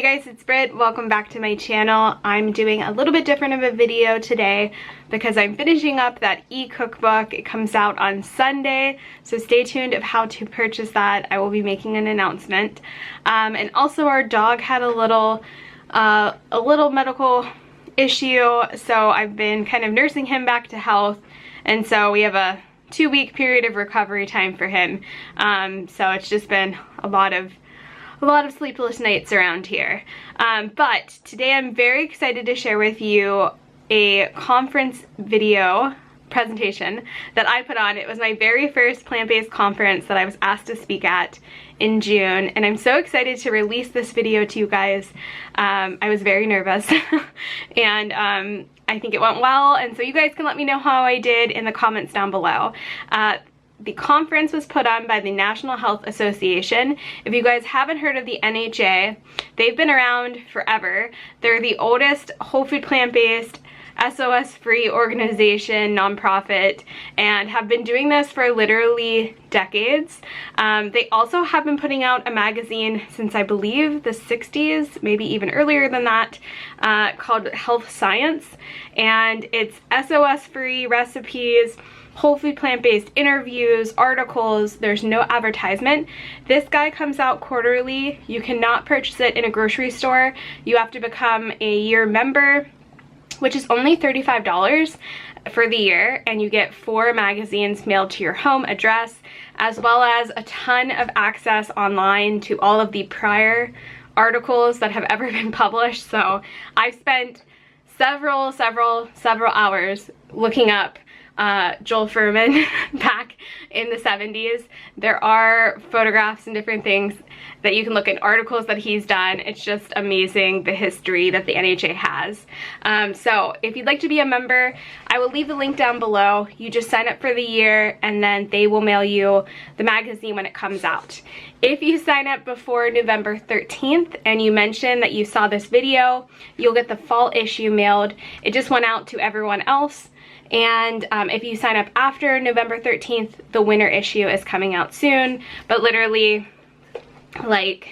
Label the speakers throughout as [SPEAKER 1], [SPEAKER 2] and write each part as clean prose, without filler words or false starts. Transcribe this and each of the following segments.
[SPEAKER 1] Hey guys, it's Britt. Welcome back to my channel. I'm doing a little bit different of a video today because I'm finishing up that e-cookbook. It comes out on Sunday, so stay tuned of how to purchase that. I will be making an announcement. And also our dog had a little medical issue, so I've been kind of nursing him back to health, and so we have a 2-week period of recovery time for him. So it's just been a lot of sleepless nights around here. But today I'm very excited to share with you a conference video presentation that I put on. It was my very first plant-based conference that I was asked to speak at in June, and I'm so excited to release this video to you guys. I was very nervous and I think it went well, and so you guys can let me know how I did in the comments down below. The conference was put on by the National Health Association. If you guys haven't heard of the NHA, they've been around forever. They're the oldest whole food plant-based SOS-free organization, nonprofit, and have been doing this for literally decades. They also have been putting out a magazine since I believe the 60s, maybe even earlier than that, called Health Science, and it's SOS-free recipes, whole food plant-based interviews, articles. There's no advertisement. This guy comes out quarterly. You cannot purchase it in a grocery store. You have to become a year member, which is only $35 for the year, and you get 4 magazines mailed to your home address, as well as a ton of access online to all of the prior articles that have ever been published. So I've spent several hours looking up Joel Fuhrman back in the 70s. There are photographs and different things that you can look at, articles that he's done. It's just amazing the history that the NHA has. So if you'd like to be a member, I will leave the link down below. You just sign up for the year, and then they will mail you the magazine when it comes out. If you sign up before November 13th and you mention that you saw this video, you'll get the fall issue mailed. It just went out to everyone else. And if you sign up after November 13th, the winter issue is coming out soon. But literally, like,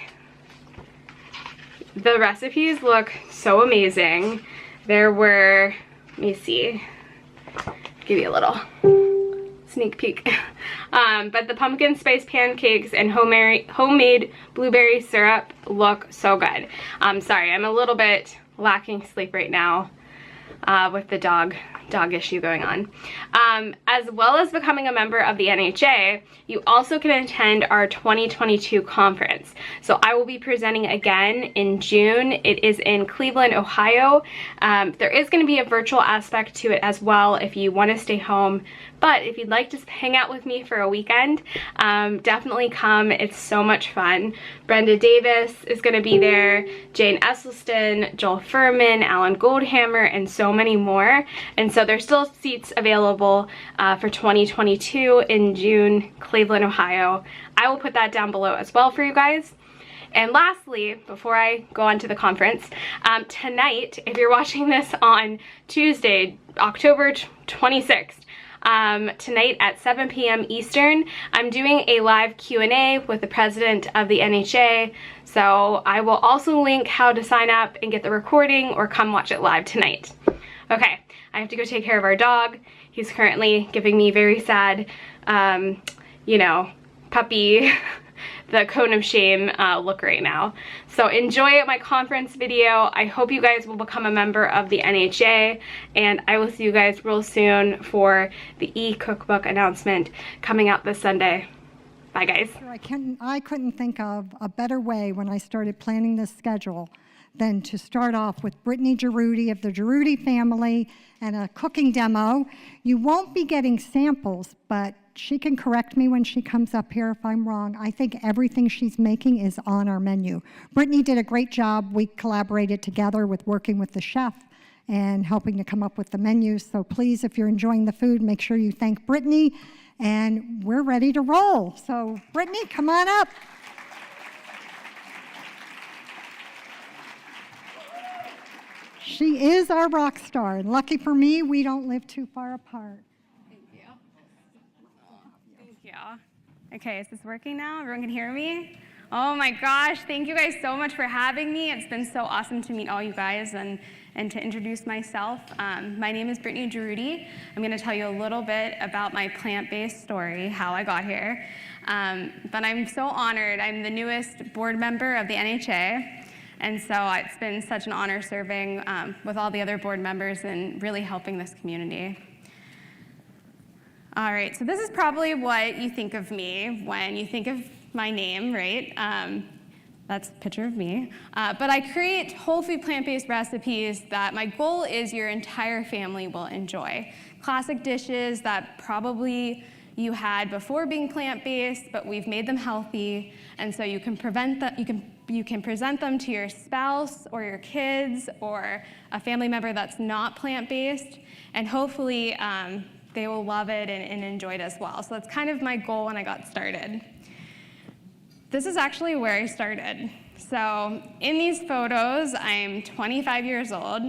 [SPEAKER 1] the recipes look so amazing. There were, let me see, give you a little sneak peek. But the pumpkin spice pancakes and homemade blueberry syrup look so good. Sorry, I'm a little bit lacking sleep right now with the dog issue going on. As well as becoming a member of the NHA, you also can attend our 2022 conference. So I will be presenting again in June. It is in Cleveland, Ohio. There is going to be a virtual aspect to it as well if you want to stay home. But if you'd like to hang out with me for a weekend, definitely come. It's so much fun. Brenda Davis is going to be there, Jane Esselstyn, Joel Fuhrman, Alan Goldhammer, and so many more. And so there's still seats available for 2022 in June, Cleveland, Ohio. I will put that down below as well for you guys. And lastly, before I go on to the conference, tonight, if you're watching this on Tuesday, October 26th, tonight at 7 p.m. Eastern, I'm doing a live Q&A with the president of the NHA. So I will also link how to sign up and get the recording or come watch it live tonight. Okay, I have to go take care of our dog. He's currently giving me very sad, you know, puppy, the cone of shame look right now. So enjoy my conference video. I hope you guys will become a member of the NHA, and I will see you guys real soon for the e-cookbook announcement coming out this Sunday. Bye guys.
[SPEAKER 2] I couldn't think of a better way when I started planning this schedule than to start off with Brittany Jaroudi of the Jaroudi Family and a cooking demo. You won't be getting samples, but she can correct me when she comes up here if I'm wrong. I think everything she's making is on our menu. Brittany did a great job. We collaborated together with working with the chef and helping to come up with the menus. So please, if you're enjoying the food, make sure you thank Brittany, and we're ready to roll. So Brittany, come on up. She is our rock star, and lucky for me, we don't live too far apart.
[SPEAKER 1] Thank you. Okay, is this working now? Everyone can hear me? Oh my gosh, thank you guys so much for having me. It's been so awesome to meet all you guys and to introduce myself. My name is Brittany Jaroudi. I'm going to tell you a little bit about my plant-based story, how I got here. But I'm so honored. I'm the newest board member of the NHA, and so it's been such an honor serving with all the other board members and really helping this community. All right, so this is probably what you think of me when you think of my name, right? That's a picture of me. But I create whole food plant-based recipes that my goal is your entire family will enjoy. Classic dishes that probably you had before being plant-based, but we've made them healthy, and so you can present them to your spouse or your kids or a family member that's not plant-based, and hopefully they will love it and enjoy it as well. So that's kind of my goal when I got started. This is actually where I started. So in these photos, I'm 25 years old.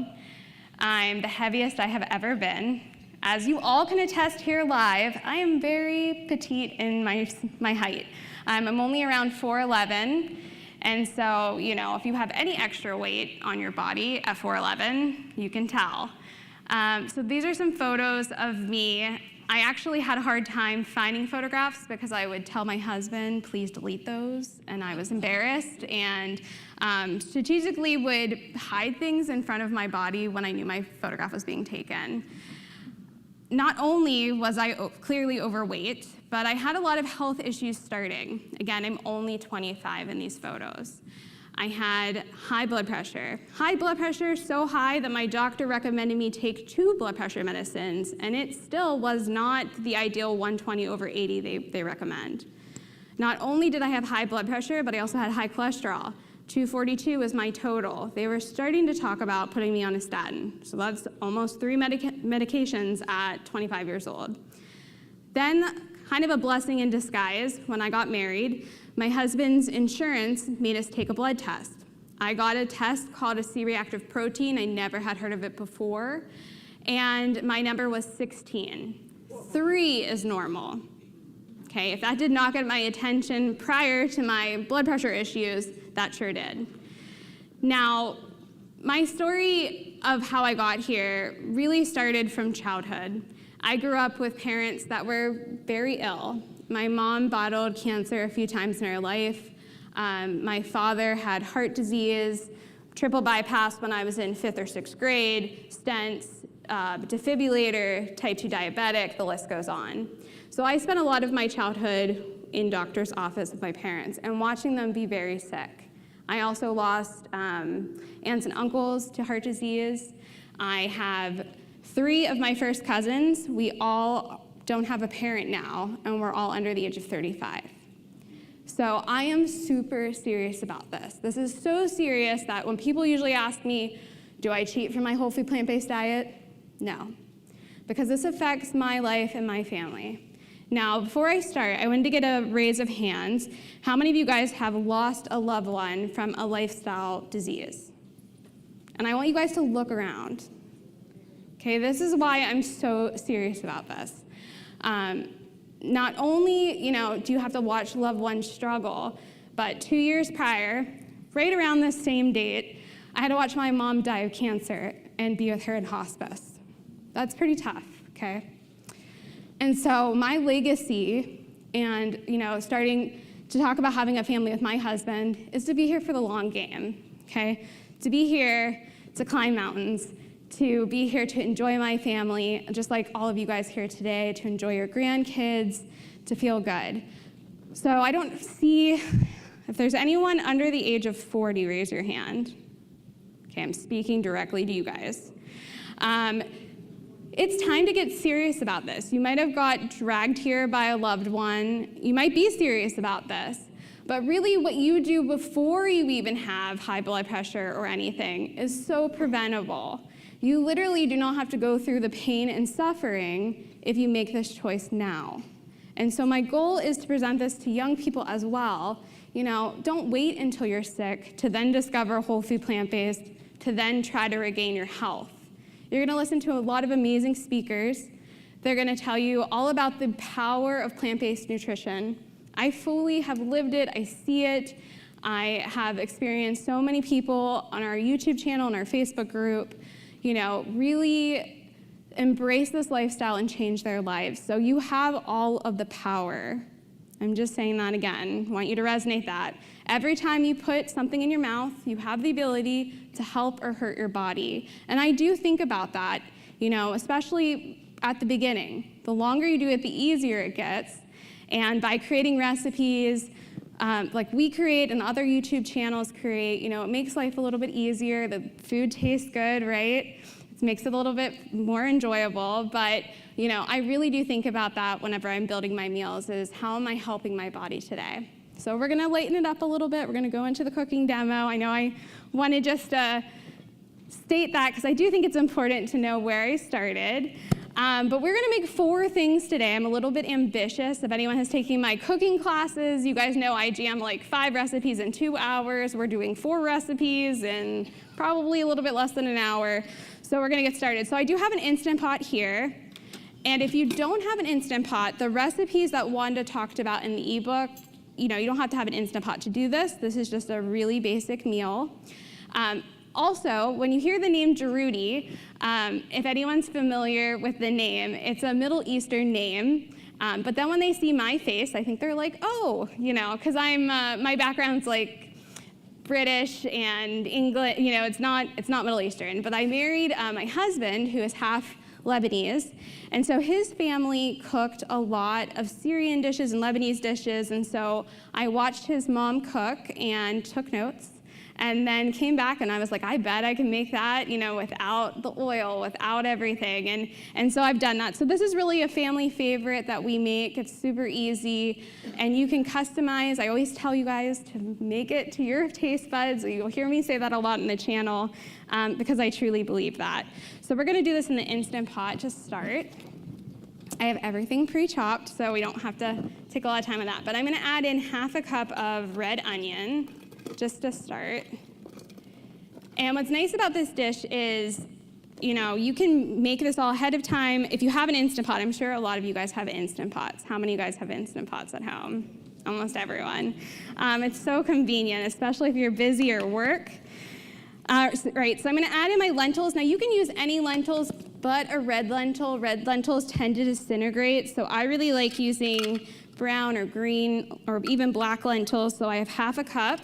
[SPEAKER 1] I'm the heaviest I have ever been. As you all can attest here live, I am very petite in my height. I'm only around 4'11", and so, you know, if you have any extra weight on your body at 4'11", you can tell. So these are some photos of me. I actually had a hard time finding photographs because I would tell my husband, please delete those, and I was embarrassed and strategically would hide things in front of my body when I knew my photograph was being taken. Not only was I clearly overweight, but I had a lot of health issues starting. Again, I'm only 25 in these photos. I had high blood pressure. High blood pressure, so high that my doctor recommended me take 2 blood pressure medicines, and it still was not the ideal 120/80 they recommend. Not only did I have high blood pressure, but I also had high cholesterol. 242 was my total. They were starting to talk about putting me on a statin. So that's almost 3 medications at 25 years old. Then, kind of a blessing in disguise, when I got married, my husband's insurance made us take a blood test. I got a test called a C-reactive protein. I never had heard of it before. And my number was 16. 3 is normal. Okay, if that did not get my attention prior to my blood pressure issues, that sure did. Now, my story of how I got here really started from childhood. I grew up with parents that were very ill. My mom battled cancer a few times in her life. My father had heart disease, triple bypass when I was in 5th or 6th grade, stents, defibrillator, type 2 diabetic, the list goes on. So I spent a lot of my childhood in doctor's office with my parents and watching them be very sick. I also lost aunts and uncles to heart disease. I have 3 of my first cousins. We all don't have a parent now, and we're all under the age of 35. So I am super serious about this. This is so serious that when people usually ask me, do I cheat from my whole food plant-based diet? No, because this affects my life and my family. Now, before I start, I wanted to get a raise of hands. How many of you guys have lost a loved one from a lifestyle disease? And I want you guys to look around. Okay, this is why I'm so serious about this. Not only, do you have to watch loved ones struggle, but 2 years prior, right around this same date, I had to watch my mom die of cancer and be with her in hospice. That's pretty tough, okay? And so my legacy and, starting to talk about having a family with my husband is to be here for the long game, okay? To be here to climb mountains, to be here to enjoy my family, just like all of you guys here today, to enjoy your grandkids, to feel good. So I don't see, if there's anyone under the age of 40, raise your hand. Okay, I'm speaking directly to you guys. It's time to get serious about this. You might have got dragged here by a loved one. You might be serious about this. But really what you do before you even have high blood pressure or anything is so preventable. You literally do not have to go through the pain and suffering if you make this choice now. And so my goal is to present this to young people as well. Don't wait until you're sick to then discover whole food plant-based, to then try to regain your health. You're gonna listen to a lot of amazing speakers. They're gonna tell you all about the power of plant-based nutrition,
[SPEAKER 3] I fully have lived it. I see it. I have experienced so many people on our YouTube channel and our Facebook group, really embrace this lifestyle and change their lives. So you have all of the power. I'm just saying that again. I want you to resonate that. Every time you put something in your mouth, you have the ability to help or hurt your body. And I do think about that, especially at the beginning. The longer you do it, the easier it gets. And by creating recipes, like we create and other YouTube channels create, it makes life a little bit easier. The food tastes good, right? It makes it a little bit more enjoyable. But, I really do think about that whenever I'm building my meals, is how am I helping my body today? So we're going to lighten it up a little bit. We're going to go into the cooking demo. I know I want to just state that because I do think it's important to know where I started. But we're going to make 4 things today. I'm a little bit ambitious. If anyone has taken my cooking classes, you guys know I jam like 5 recipes in 2 hours. We're doing 4 recipes in probably a little bit less than an hour. So we're going to get started. So I do have an Instant Pot here. And if you don't have an Instant Pot, the recipes that Wanda talked about in the ebook, you don't have to have an Instant Pot to do this. This is just a really basic meal. Also, when you hear the name Jaroudi, if anyone's familiar with the name, it's a Middle Eastern name. But then when they see my face, I think they're like, oh, because my background's like British and English, it's not Middle Eastern. But I married my husband, who is half Lebanese. And so his family cooked a lot of Syrian dishes and Lebanese dishes. And so I watched his mom cook and took notes. And then came back and I was like, I bet I can make that, without the oil, without everything. And so I've done that. So this is really a family favorite that we make. It's super easy. And you can customize. I always tell you guys to make it to your taste buds. You'll hear me say that a lot in the channel because I truly believe that. So we're going to do this in the Instant Pot to start. I have everything pre-chopped, so we don't have to take a lot of time on that. But I'm going to add in ½ a cup of red onion, just to start. And what's nice about this dish is, you can make this all ahead of time. If you have an Instant Pot, I'm sure a lot of you guys have Instant Pots. How many of you guys have Instant Pots at home? Almost everyone. It's so convenient, especially if you're busy or work. Right, so I'm going to add in my lentils. Now, you can use any lentils but a red lentil. Red lentils tend to disintegrate, so I really like using brown or green or even black lentils. So I have ½ a cup.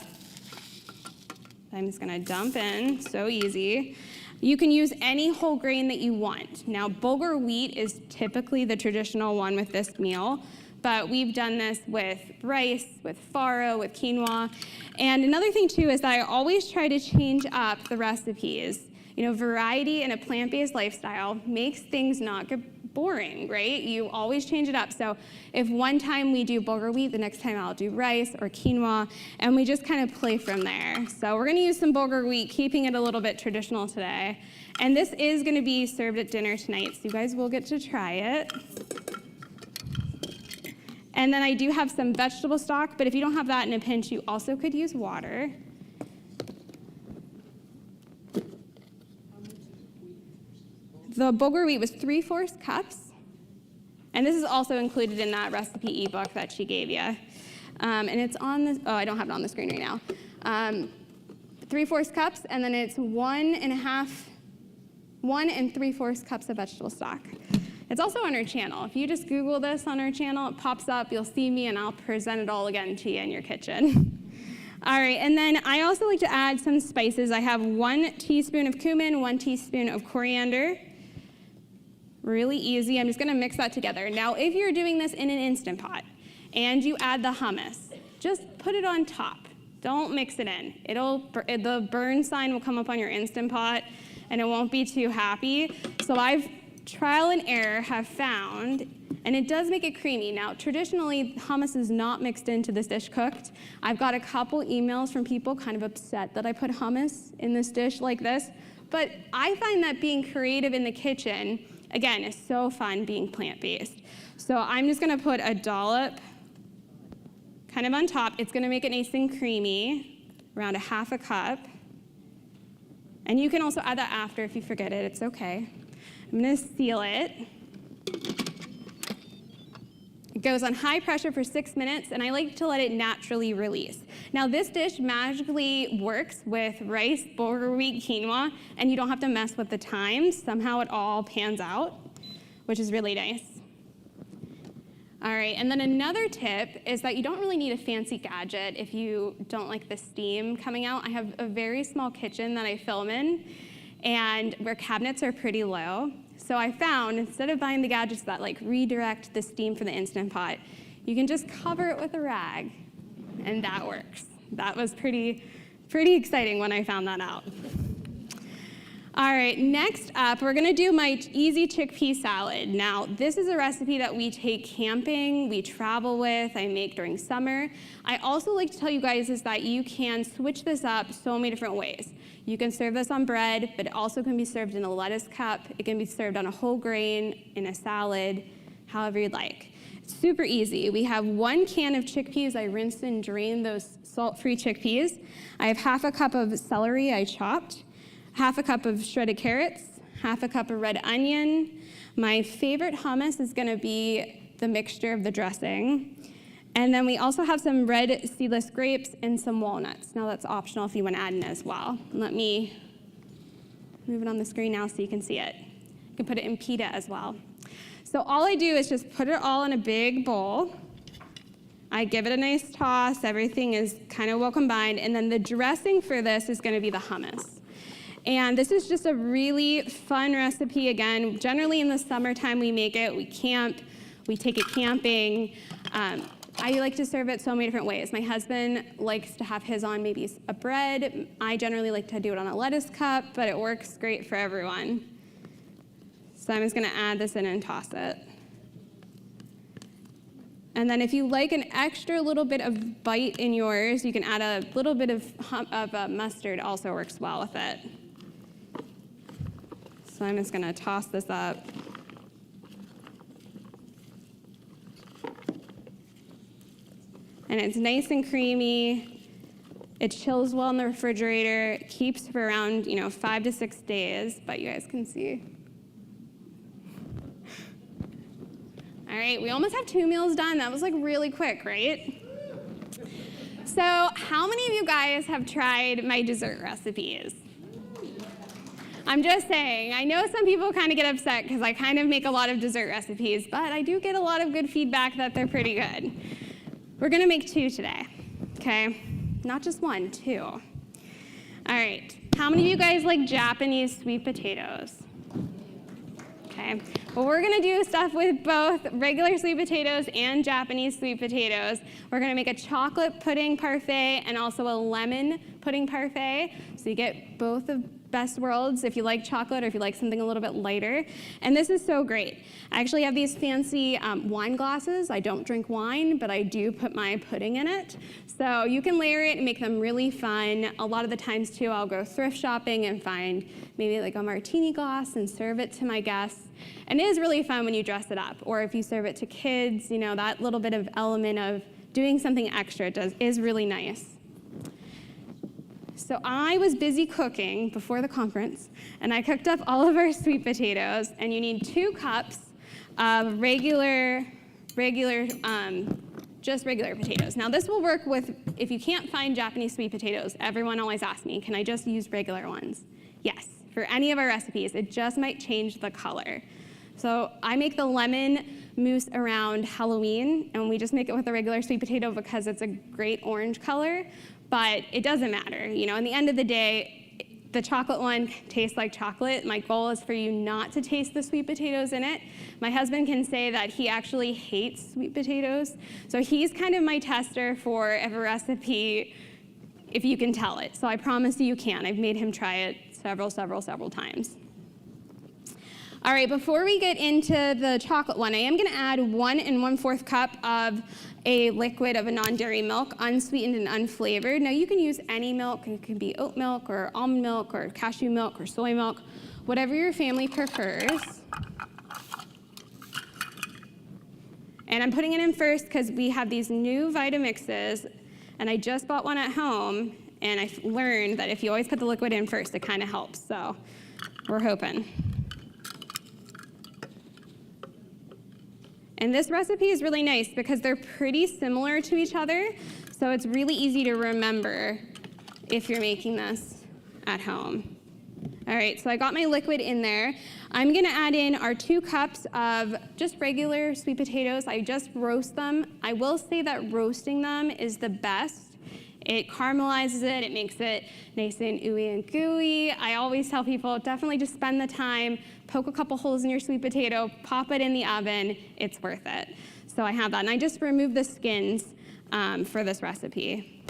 [SPEAKER 3] I'm just going to dump in, so easy. You can use any whole grain that you want. Now, bulgur wheat is typically the traditional one with this meal, but we've done this with rice, with farro, with quinoa. And another thing, too, is that I always try to change up the recipes. Variety in a plant-based lifestyle makes things not get boring, right? You always change it up. So if one time we do bulgur wheat, the next time I'll do rice or quinoa, and we just kind of play from there. So we're going to use some bulgur wheat, keeping it a little bit traditional today. And this is going to be served at dinner tonight, so you guys will get to try it. And then I do have some vegetable stock, but if you don't have that in a pinch, you also could use water. The bulgur wheat was 3/4 cups. And this is also included in that recipe ebook that she gave you. And it's on this, I don't have it on the screen right now. 3/4 cups, and then it's 1 3/4 cups of vegetable stock. It's also on our channel. If you just Google this on our channel, it pops up, you'll see me, and I'll present it all again to you in your kitchen. All right, and then I also like to add some spices. I have 1 teaspoon of cumin, 1 teaspoon of coriander. Really easy. I'm just going to mix that together. Now, if you're doing this in an Instant Pot and you add the hummus, just put it on top. Don't mix it in. The burn sign will come up on your Instant Pot, and it won't be too happy. So I've trial and error have found, and it does make it creamy. Now, traditionally, hummus is not mixed into this dish cooked. I've got a couple emails from people kind of upset that I put hummus in this dish like this, but I find that being creative in the kitchen, again, is so fun being plant-based. So I'm just gonna put a dollop kind of on top. It's gonna make it nice and creamy, around ½ a cup. And you can also add that after if you forget it, it's okay. I'm gonna seal it. It goes on high pressure for 6 minutes, and I like to let it naturally release. Now, this dish magically works with rice, bulgur wheat, quinoa, and you don't have to mess with the times. Somehow it all pans out, which is really nice. All right, and then another tip is that you don't really need a fancy gadget if you don't like the steam coming out. I have a very small kitchen that I film in, and where cabinets are pretty low. So I found, instead of buying the gadgets that like redirect the steam for the Instant Pot, you can just cover it with a rag, and that works. That was pretty exciting when I found that out. All right, next up, we're gonna do my easy chickpea salad. Now, this is a recipe that we take camping, we travel with, I make during summer. I also like to tell you guys is that you can switch this up so many different ways. You can serve this on bread, but it also can be served in a lettuce cup. It can be served on a whole grain, in a salad, however you'd like. It's super easy. We have 1 can of chickpeas. I rinsed and drained those salt-free chickpeas. I have half a cup of celery I chopped, half a cup of shredded carrots, half a cup of red onion. My favorite hummus is gonna be the mixture of the dressing. And then we also have some red seedless grapes and some walnuts. Now that's optional if you want to add in as well. Let me move it on the screen now so you can see it. You can put it in pita as well. So all I do is just put it all in a big bowl. I give it a nice toss. Everything is kind of well combined. And then the dressing for this is going to be the hummus. And this is just a really fun recipe. Again, generally in the summertime we make it. We camp. We take it camping. I like to serve it so many different ways. My husband likes to have his on maybe a bread. I generally like to do it on a lettuce cup, but it works great for everyone. So I'm just gonna add this in and toss it. And then if you like an extra little bit of bite in yours, you can add a little bit of mustard, also works well with it. So I'm just gonna toss this up. And it's nice and creamy. It chills well in the refrigerator. It keeps for around 5 to 6 days, but you guys can see. All right, we almost have 2 meals done. That was like really quick, right? So how many of you guys have tried my dessert recipes? I'm just saying, I know some people kind of get upset because I kind of make a lot of dessert recipes, but I do get a lot of good feedback that they're pretty good. We're gonna make 2 today, okay? Not just 1, 2. All right, how many of you guys like Japanese sweet potatoes? Okay, well, we're gonna do stuff with both regular sweet potatoes and Japanese sweet potatoes. We're gonna make a chocolate pudding parfait and also a lemon pudding parfait. So you get both of best worlds if you like chocolate or if you like something a little bit lighter. And this is so great. I actually have these fancy wine glasses. I don't drink wine, but I do put my pudding in it. So you can layer it and make them really fun. A lot of the times too, I'll go thrift shopping and find maybe like a martini glass and serve it to my guests. And it is really fun when you dress it up. Or if you serve it to kids, that little bit of element of doing something extra is really nice. So I was busy cooking before the conference, and I cooked up all of our sweet potatoes, and you need 2 cups of just regular potatoes. Now this will work with, if you can't find Japanese sweet potatoes, everyone always asks me, can I just use regular ones? Yes, for any of our recipes, it just might change the color. So I make the lemon mousse around Halloween, and we just make it with a regular sweet potato because it's a great orange color. But it doesn't matter. In the end of the day, the chocolate one tastes like chocolate. My goal is for you not to taste the sweet potatoes in it. My husband can say that he actually hates sweet potatoes. So he's kind of my tester for if a recipe, if you can tell it. So I promise you can. I've made him try it several times. All right, before we get into the chocolate one, I am gonna add 1 1/4 cup of a liquid of a non-dairy milk, unsweetened and unflavored. Now you can use any milk. It can be oat milk or almond milk or cashew milk or soy milk, whatever your family prefers. And I'm putting it in first because we have these new Vitamixes, and I just bought one at home, and I've learned that if you always put the liquid in first, it kind of helps, so we're hoping. And this recipe is really nice because they're pretty similar to each other, so it's really easy to remember if you're making this at home. All right, so I got my liquid in there. I'm gonna add in our 2 cups of just regular sweet potatoes. I just roast them. I will say that roasting them is the best. It caramelizes it, it makes it nice and ooey and gooey. I always tell people, definitely just spend the time, poke a couple holes in your sweet potato, pop it in the oven, it's worth it. So I have that, and I just removed the skins for this recipe.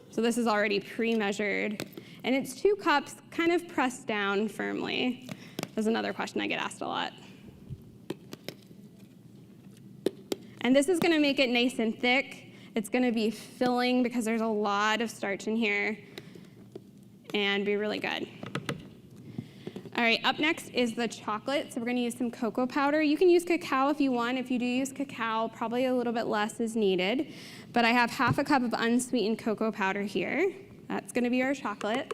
[SPEAKER 3] So this is already pre-measured, and it's 2 cups kind of pressed down firmly. There's another question I get asked a lot. And this is gonna make it nice and thick. It's gonna be filling because there's a lot of starch in here and be really good. All right, up next is the chocolate. So we're gonna use some cocoa powder. You can use cacao if you want. If you do use cacao, probably a little bit less is needed. But I have half a cup of unsweetened cocoa powder here. That's gonna be our chocolate.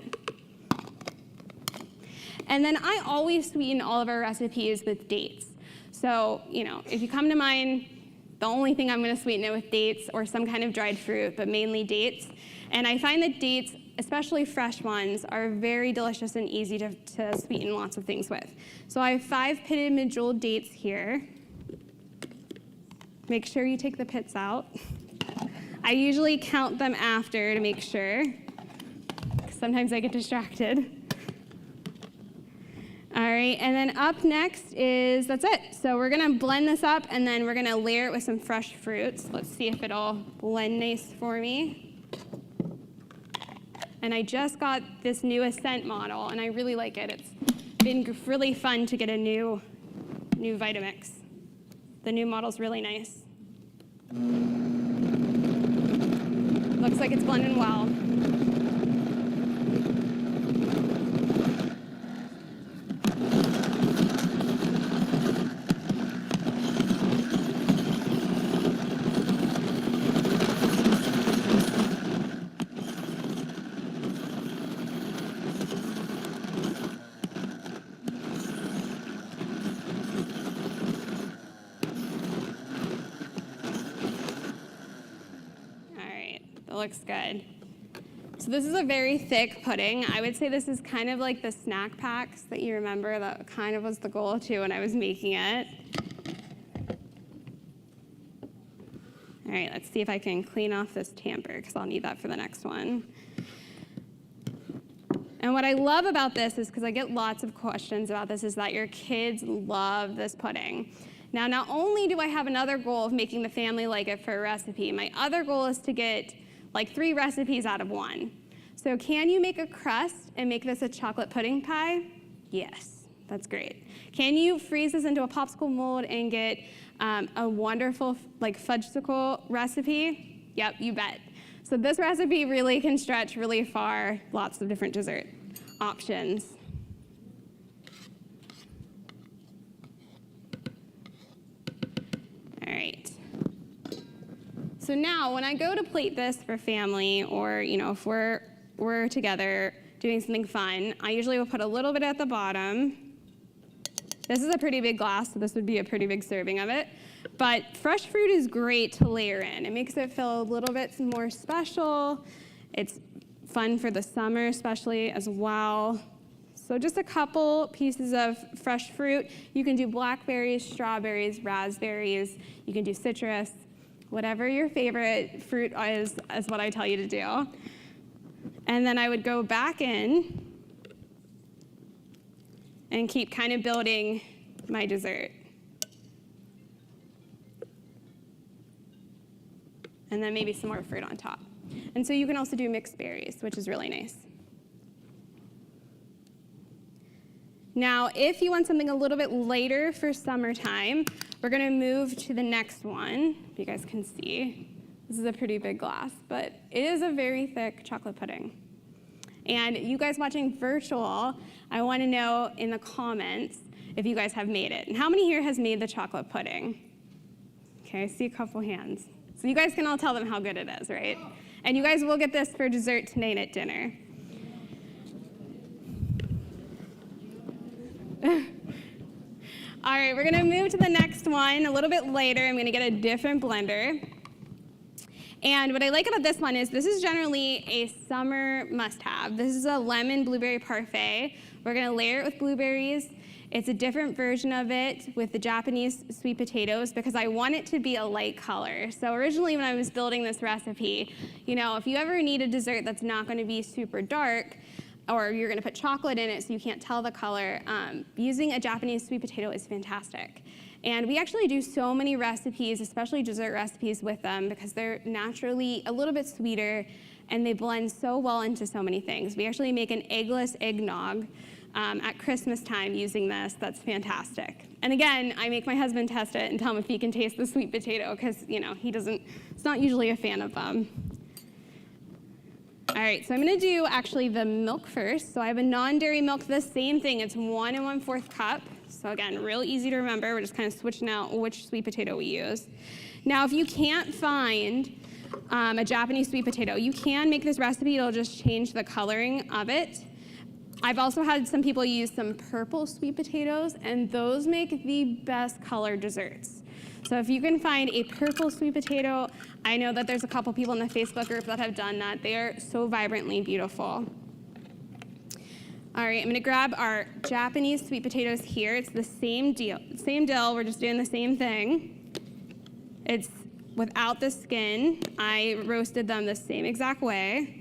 [SPEAKER 3] And then I always sweeten all of our recipes with dates. So, if you come to mine, the only thing I'm gonna sweeten it with dates or some kind of dried fruit, but mainly dates. And I find that dates, especially fresh ones, are very delicious and easy to sweeten lots of things with. So I have 5 pitted medjool dates here. Make sure you take the pits out. I usually count them after to make sure, 'cause sometimes I get distracted. All right, and then up next is, that's it. So we're gonna blend this up and then we're gonna layer it with some fresh fruits. Let's see if it'll blend nice for me. And I just got this new Ascent model and I really like it. It's been really fun to get a new Vitamix. The new model's really nice. Looks like it's blending well. Looks good. So this is a very thick pudding. I would say this is kind of like the snack packs that you remember. That kind of was the goal too when I was making it. All right, let's see if I can clean off this tamper because I'll need that for the next one. And what I love about this is, because I get lots of questions about this, is that your kids love this pudding. Now, not only do I have another goal of making the family like it for a recipe, my other goal is to get like 3 recipes out of 1. So can you make a crust and make this a chocolate pudding pie? Yes, that's great. Can you freeze this into a popsicle mold and get a wonderful like fudgesicle recipe? Yep, you bet. So this recipe really can stretch really far, lots of different dessert options. All right. So now when I go to plate this for family, or if we're together doing something fun, I usually will put a little bit at the bottom. This is a pretty big glass, so this would be a pretty big serving of it. But fresh fruit is great to layer in. It makes it feel a little bit more special. It's fun for the summer especially as well. So just a couple pieces of fresh fruit. You can do blackberries, strawberries, raspberries. You can do citrus. Whatever your favorite fruit is what I tell you to do. And then I would go back in and keep kind of building my dessert. And then maybe some more fruit on top. And so you can also do mixed berries, which is really nice. Now, if you want something a little bit lighter for summertime, we're gonna move to the next one. If you guys can see, this is a pretty big glass, but it is a very thick chocolate pudding. And you guys watching virtual, I wanna know in the comments if you guys have made it. And how many here has made the chocolate pudding? Okay, I see a couple hands. So you guys can all tell them how good it is, right? And you guys will get this for dessert tonight at dinner. All right, we're gonna move to the next one a little bit later. I'm gonna get a different blender. And what I like about this one is this is generally a summer must-have. This is a lemon blueberry parfait. We're gonna layer it with blueberries. It's a different version of it with the Japanese sweet potatoes because I want it to be a light color. So originally when I was building this recipe, you know, if you ever need a dessert that's not gonna be super dark, or you're gonna put chocolate in it so you can't tell the color, using a Japanese sweet potato is fantastic. And we actually do so many recipes, especially dessert recipes with them because they're naturally a little bit sweeter and they blend so well into so many things. We actually make an eggless eggnog at Christmas time using this. That's fantastic. And again, I make my husband test it and tell him if he can taste the sweet potato because, you know, he's not usually a fan of them. All right, so I'm gonna do actually the milk first. So I have a non-dairy milk, the same thing. It's 1 1/4 cup. So again, real easy to remember. We're just kind of switching out which sweet potato we use. Now, if you can't find a Japanese sweet potato, you can make this recipe. It'll just change the coloring of it. I've also had some people use some purple sweet potatoes, and those make the best colored desserts. So if you can find a purple sweet potato, I know that there's a couple people in the Facebook group that have done that. They are so vibrantly beautiful. All right, I'm gonna grab our Japanese sweet potatoes here. It's the same deal, we're just doing the same thing. It's without the skin. I roasted them the same exact way.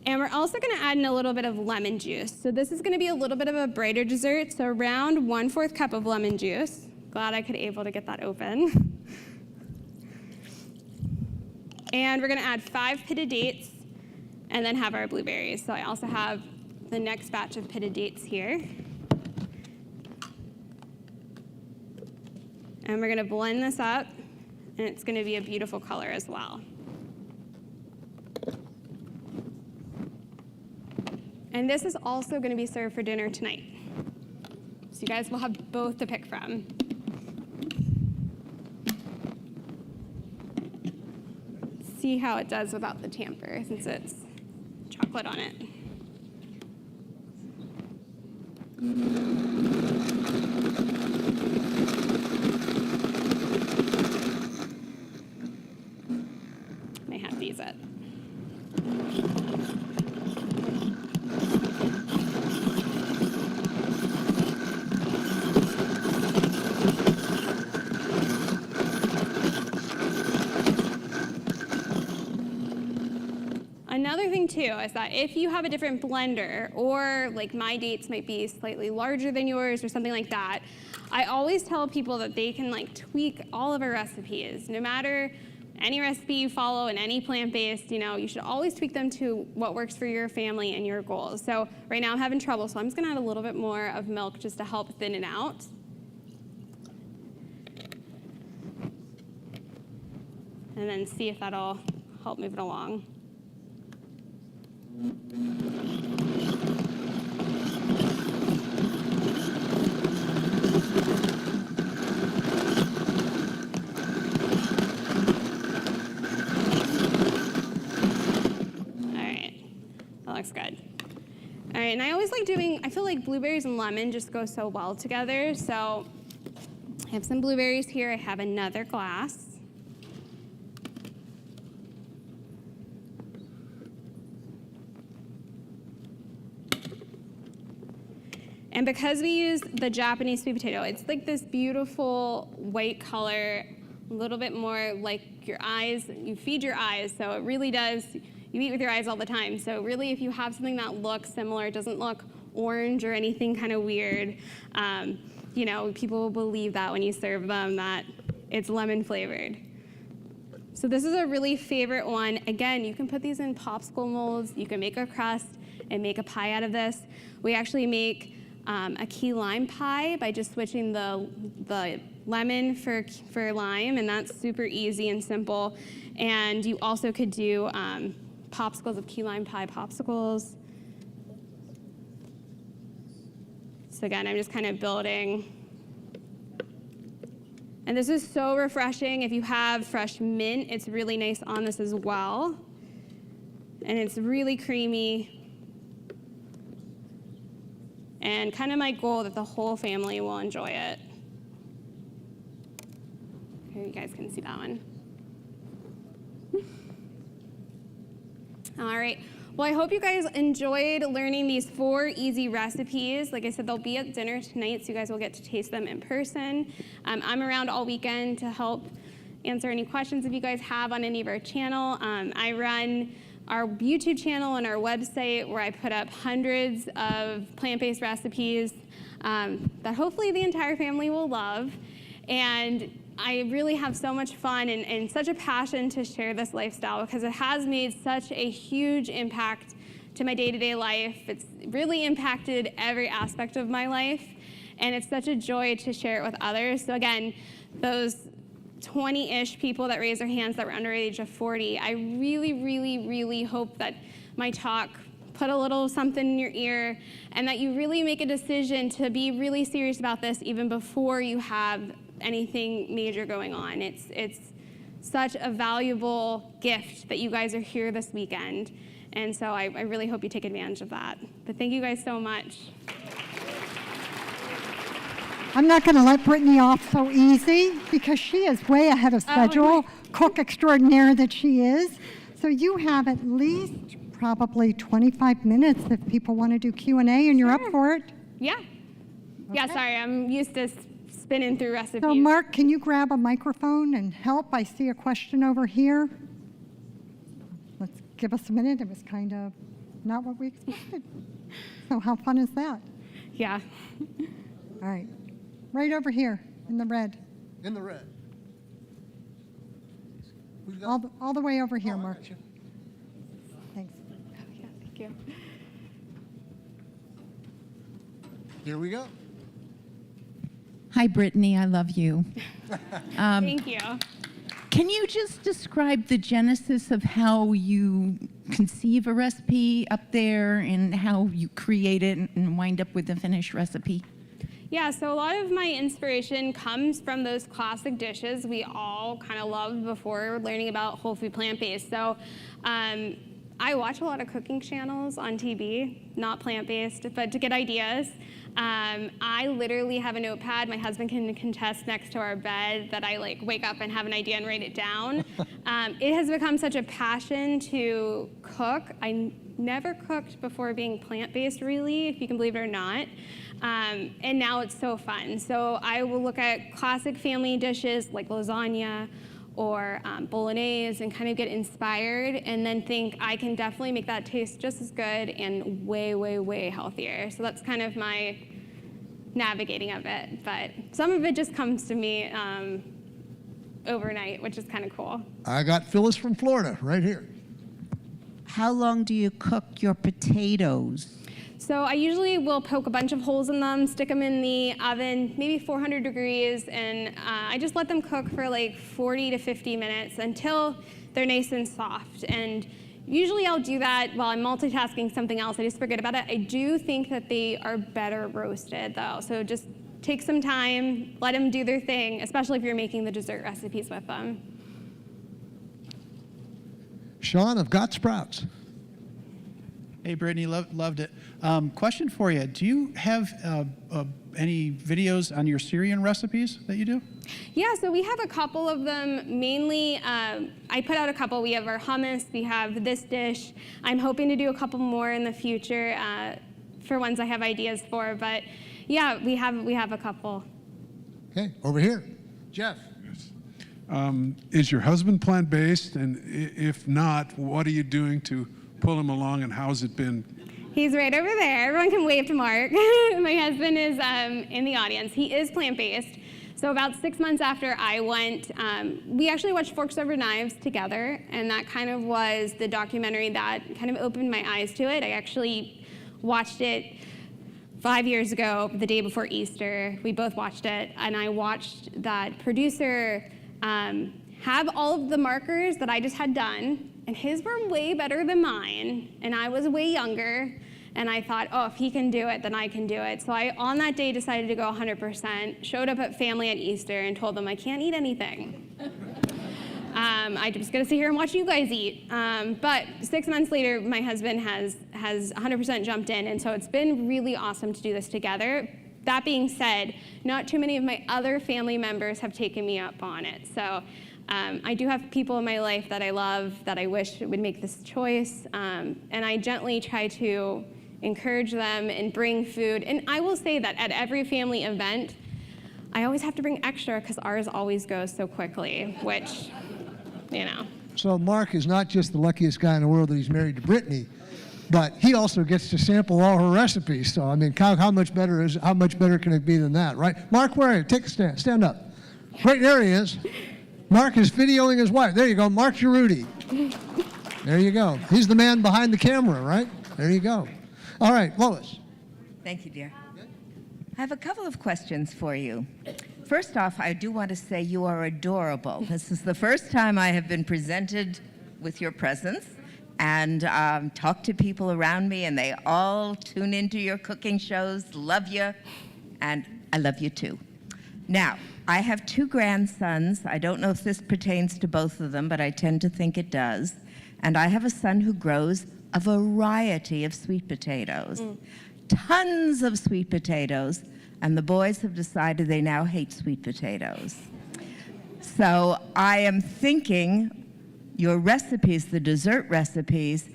[SPEAKER 3] And we're also gonna add in a little bit of lemon juice. So this is gonna be a little bit of a brighter dessert, so around 1/4 cup of lemon juice. Glad I could able to get that open. And we're gonna add 5 pitted dates and then have our blueberries. So I also have the next batch of pitted dates here. And we're gonna blend this up, and it's gonna be a beautiful color as well. And this is also gonna be served for dinner tonight. So you guys will have both to pick from. See how it does without the tamper, since it's chocolate on it. May have to use it. Another thing too is that if you have a different blender, or like my dates might be slightly larger than yours or something like that, I always tell people that they can like tweak all of our recipes. No matter any recipe you follow and any plant-based, you know, you should always tweak them to what works for your family and your goals. So right now I'm having trouble, so I'm just gonna add a little bit more of milk just to help thin it out. And then see if that'll help move it along. Looks good. All right, and I always like doing, I feel like blueberries and lemon just go so well together. So I have some blueberries here. I have another glass. And because we use the Japanese sweet potato, it's like this beautiful white color, a little bit more like your eyes. You feed your eyes, so it really does. You eat with your eyes all the time. So really, if you have something that looks similar, it doesn't look orange or anything kind of weird, you know, people will believe that when you serve them that it's lemon flavored. So this is a really favorite one. Again, you can put these in popsicle molds. You can make a crust and make a pie out of this. We actually make a key lime pie by just switching the lemon for lime, and that's super easy and simple. And you also could do popsicles of key lime pie popsicles. So again, I'm just kind of building. And this is so refreshing. If you have fresh mint, it's really nice on this as well. And it's really creamy. and kind of my goal that the whole family will enjoy it. Here, you guys can see that one. All right. Well, I hope you guys enjoyed learning these 4 easy recipes. Like I said, they'll be at dinner tonight, so you guys will get to taste them in person. I'm around all weekend to help answer any questions if you guys have on any of our channel. I run our YouTube channel and our website where I put up hundreds of plant-based recipes that hopefully the entire family will love. And I really have so much fun and such a passion to share this lifestyle because it has made such a huge impact to my day-to-day life. It's really impacted every aspect of my life, and it's such a joy to share it with others. So again, those 20-ish people that raised their hands that were under the age of 40, I really, really, really hope that my talk put a little something in your ear and that you really make a decision to be really serious about this even before you have anything major going on. It's such a valuable gift that you guys are here this weekend, and so I really hope you take advantage of that. But thank you guys so much.
[SPEAKER 2] I'm not going to let Brittany off so easy because she is way ahead of schedule, cook extraordinaire that she is. So you have at least probably 25 minutes if people want to do Q&A and you're up for it.
[SPEAKER 3] Yeah. Okay. Yeah, sorry, I'm used to spinning through recipes.
[SPEAKER 2] So Mark, can you grab a microphone and help? I see a question over here. Let's give us a minute. It was kind of not what we expected. So how fun is that?
[SPEAKER 3] Yeah.
[SPEAKER 2] All right. Right over here in the red.
[SPEAKER 4] In the red.
[SPEAKER 2] All the way over here, Mark. Thanks.
[SPEAKER 3] Yeah, thank you.
[SPEAKER 4] Here we go.
[SPEAKER 5] Hi, Brittany. I love you.
[SPEAKER 3] Thank you.
[SPEAKER 5] Can you just describe the genesis of how you conceive a recipe up there and how you create it and wind up with the finished recipe?
[SPEAKER 3] Yeah, so a lot of my inspiration comes from those classic dishes we all kind of loved before learning about whole food plant-based. So I watch a lot of cooking channels on TV, not plant-based, but to get ideas. I literally have a notepad. My husband can contest next to our bed that I wake up and have an idea and write it down. It has become such a passion to cook. I never cooked before being plant-based, really, if you can believe it or not. And now it's so fun. So I will look at classic family dishes like lasagna or bolognese and kind of get inspired and then think I can definitely make that taste just as good and way, way, way healthier. So that's kind of my navigating of it. But some of it just comes to me overnight, which is kind of cool.
[SPEAKER 4] I got Phyllis from Florida right here.
[SPEAKER 6] How long do you cook your potatoes?
[SPEAKER 3] So I usually will poke a bunch of holes in them, stick them in the oven, maybe 400 degrees, and I just let them cook for 40 to 50 minutes until they're nice and soft. And usually I'll do that while I'm multitasking something else. I just forget about it. I do think that they are better roasted, though. So just take some time, let them do their thing, especially if you're making the dessert recipes with them.
[SPEAKER 4] Sean, I've got sprouts.
[SPEAKER 7] Hey, Brittany, loved it. Question for you. Do you have any videos on your Syrian recipes that you do?
[SPEAKER 3] Yeah, so we have a couple of them. Mainly, I put out a couple. We have our hummus. We have this dish. I'm hoping to do a couple more in the future for ones I have ideas for. But yeah, we have a couple.
[SPEAKER 4] Okay, over here. Jeff.
[SPEAKER 8] Is your husband plant-based? And if not, what are you doing to pull him along, and how's it been?
[SPEAKER 3] He's right over there. Everyone can wave to Mark. My husband is in the audience. He is plant-based. So about 6 months after I went, we actually watched Forks Over Knives together, and that kind of was the documentary that kind of opened my eyes to it. I actually watched it 5 years ago, the day before Easter. We both watched it, and I watched that producer have all of the markers that I just had done, and his were way better than mine, and I was way younger, and I thought, oh, if he can do it, then I can do it. So I, on that day, decided to go 100%, showed up at family at Easter, and told them I can't eat anything. I'm just gonna sit here and watch you guys eat. But 6 months later, my husband has has 100% jumped in, and so it's been really awesome to do this together. That being said, not too many of my other family members have taken me up on it. So I do have people in my life that I love, that I wish would make this choice, and I gently try to encourage them and bring food. And I will say that at every family event, I always have to bring extra because ours always goes so quickly, which, you know.
[SPEAKER 4] So Mark is not just the luckiest guy in the world that he's married to Brittany, but he also gets to sample all her recipes. So I mean, how much better can it be than that, right? Mark, where are you? Take a stand. Stand up. Right there he is. Mark is videoing his wife. There you go, Mark Jaroudi. There you go. He's the man behind the camera, right? There you go. All right, Lois.
[SPEAKER 9] Thank you, dear. I have a couple of questions for you. First off, I do want to say you are adorable. This is the first time I have been presented with your presence and talk to people around me, and they all tune into your cooking shows, love you, and I love you too. Now, I have 2 grandsons. I don't know if this pertains to both of them, but I tend to think it does. And I have a son who grows a variety of sweet potatoes. Tons of sweet potatoes, and the boys have decided they now hate sweet potatoes. So I am thinking your recipes, the dessert recipes,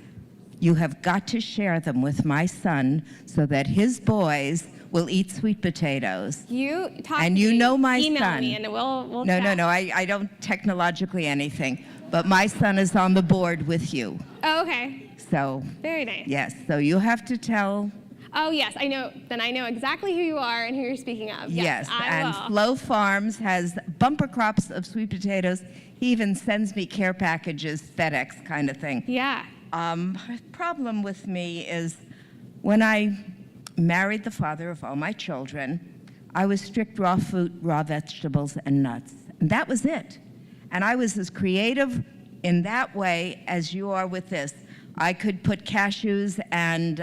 [SPEAKER 9] you have got to share them with my son so that his boys will eat sweet potatoes.
[SPEAKER 3] You talk
[SPEAKER 9] and
[SPEAKER 3] to
[SPEAKER 9] you
[SPEAKER 3] me,
[SPEAKER 9] know my
[SPEAKER 3] email
[SPEAKER 9] son.
[SPEAKER 3] me and we'll
[SPEAKER 9] No,
[SPEAKER 3] chat.
[SPEAKER 9] I don't technologically anything, but my son is on the board with you.
[SPEAKER 3] Oh, okay.
[SPEAKER 9] So,
[SPEAKER 3] Very nice.
[SPEAKER 9] yes, so you have to tell.
[SPEAKER 3] Oh, yes, I know. Then I know exactly who you are and who you're speaking of.
[SPEAKER 9] Yes,
[SPEAKER 3] I
[SPEAKER 9] and
[SPEAKER 3] will.
[SPEAKER 9] Flo Farms has bumper crops of sweet potatoes. He even sends me care packages, FedEx kind of thing.
[SPEAKER 3] Yeah.
[SPEAKER 9] Problem with me is when I married the father of all my children, I was strict raw food, raw vegetables, and nuts. And that was it. And I was as creative in that way as you are with this. I could put cashews and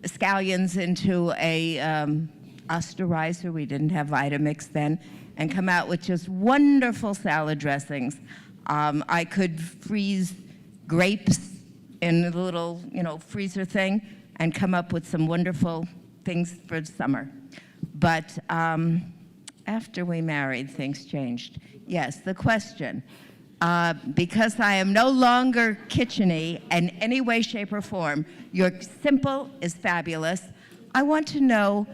[SPEAKER 9] scallions into a osterizer. We didn't have Vitamix then, and come out with just wonderful salad dressings. I could freeze grapes in a little, freezer thing and come up with some wonderful things for summer. But after we married, things changed. Yes, the question. Because I am no longer kitchen-y in any way, shape, or form, your simple is fabulous. I want to know,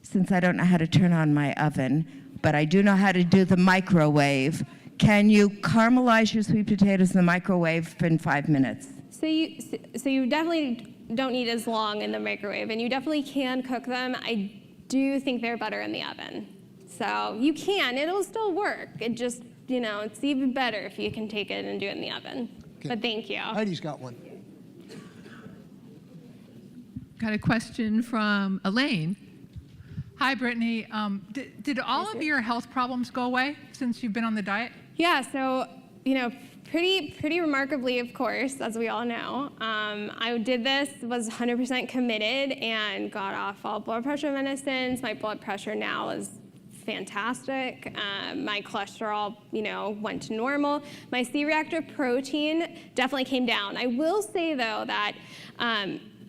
[SPEAKER 9] since I don't know how to turn on my oven, but I do know how to do the microwave, can you caramelize your sweet potatoes in the microwave in 5 minutes?
[SPEAKER 3] So you definitely don't need as long in the microwave, and you definitely can cook them. I do think they're better in the oven. So you can, it'll still work. It just, it's even better if you can take it and do it in the oven.
[SPEAKER 4] Okay.
[SPEAKER 3] But thank you.
[SPEAKER 4] Heidi's got one.
[SPEAKER 10] Got a question from Elaine. Hi, Brittany. Did all of your health problems go away since you've been on the diet?
[SPEAKER 3] Yeah, so, pretty remarkably, of course, as we all know. I did this, was 100% committed, and got off all blood pressure medicines. My blood pressure now is fantastic. My cholesterol, went to normal. My C-reactive protein definitely came down. I will say, though, that